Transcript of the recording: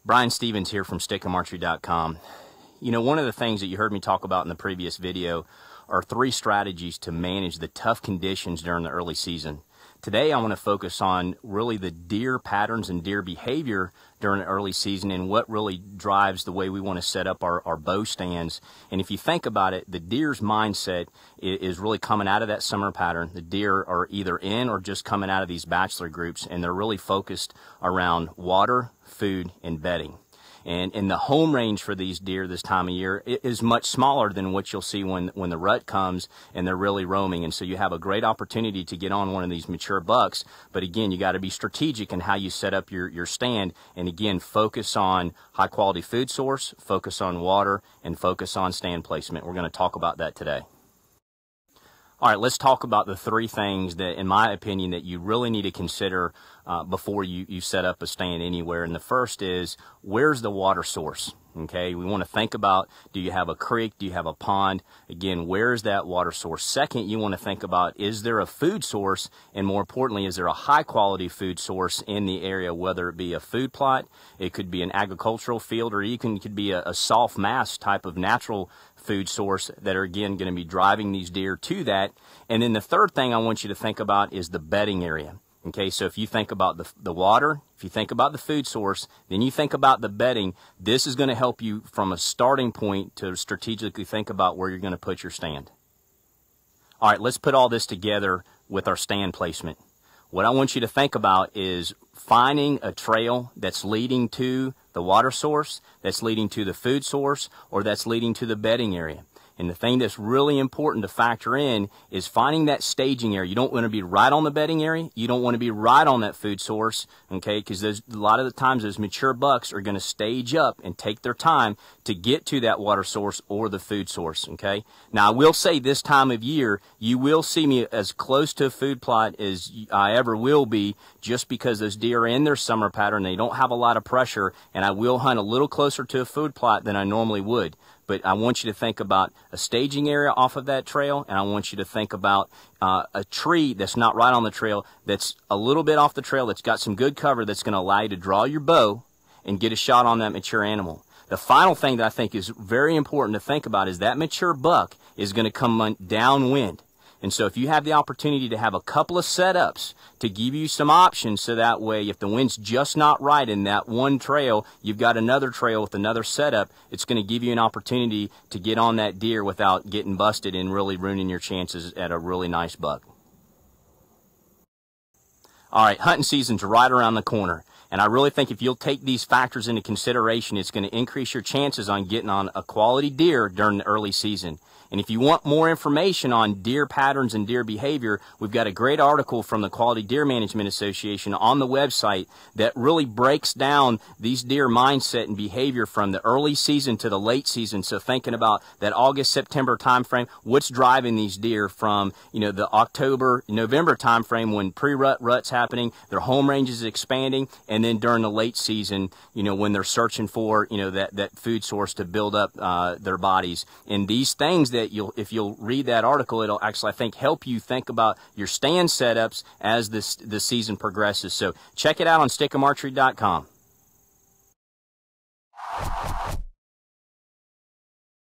Brian Stevens here from stickemarchery.com. You know, one of the things that you heard me talk about in the previous video are 3 strategies to manage the tough conditions during the early season. Today I want to focus on really the deer patterns and deer behavior during the early season and what really drives the way we want to set up our bow stands. And if you think about it, the deer's mindset is really coming out of that summer pattern. The deer are either in or just coming out of these bachelor groups, and they're really focused around water, food, and bedding. And the home range for these deer this time of year is much smaller than what you'll see when the rut comes and they're really roaming. And so you have a great opportunity to get on one of these mature bucks. But again, you got to be strategic in how you set up your stand. And again, focus on high quality food source, focus on water, and focus on stand placement. We're going to talk about that today. All right, let's talk about the 3 things that, in my opinion, that you really need to consider before you set up a stand anywhere. And the first is, where's the water source? Okay, we want to think about, do you have a creek? Do you have a pond? Again, where's that water source? Second, you want to think about, is there a food source? And more importantly, is there a high quality food source in the area, whether it be a food plot, it could be an agricultural field, or even could be a soft mass type of natural food source that are again going to be driving these deer to that. And then the third thing I want you to think about is the bedding area. Okay, so if you think about the water, if you think about the food source, then you think about the bedding. This is going to help you from a starting point to strategically think about where you're going to put your stand. All right, let's put all this together with our stand placement. What I want you to think about is finding a trail that's leading to the water source, that's leading to the food source, or that's leading to the bedding area. And the thing that's really important to factor in is finding that staging area. You don't want to be right on the bedding area. You don't want to be right on that food source, okay? Because a lot of the times those mature bucks are going to stage up and take their time to get to that water source or the food source, okay? Now, I will say this time of year, you will see me as close to a food plot as I ever will be, just because those deer are in their summer pattern. They don't have a lot of pressure, and I will hunt a little closer to a food plot than I normally would. But I want you to think about a staging area off of that trail, and I want you to think about a tree that's not right on the trail, that's a little bit off the trail, that's got some good cover, that's going to allow you to draw your bow and get a shot on that mature animal. The final thing that I think is very important to think about is that mature buck is going to come downwind. And so if you have the opportunity to have a couple of setups to give you some options, so that way if the wind's just not right in that one trail, you've got another trail with another setup, it's going to give you an opportunity to get on that deer without getting busted and really ruining your chances at a really nice buck. All right, hunting season's right around the corner. And I really think if you'll take these factors into consideration, it's going to increase your chances on getting on a quality deer during the early season. And if you want more information on deer patterns and deer behavior, we've got a great article from the Quality Deer Management Association on the website that really breaks down these deer mindset and behavior from the early season to the late season. So thinking about that August, September timeframe, what's driving these deer from, you know, the October, November timeframe when rut's happening, their home range is expanding, and then during the late season, you know, when they're searching for, you know, that food source to build up their bodies. And these things that if you'll read that article, it'll actually, I think, help you think about your stand setups as the season progresses. So check it out on stickemarchery.com.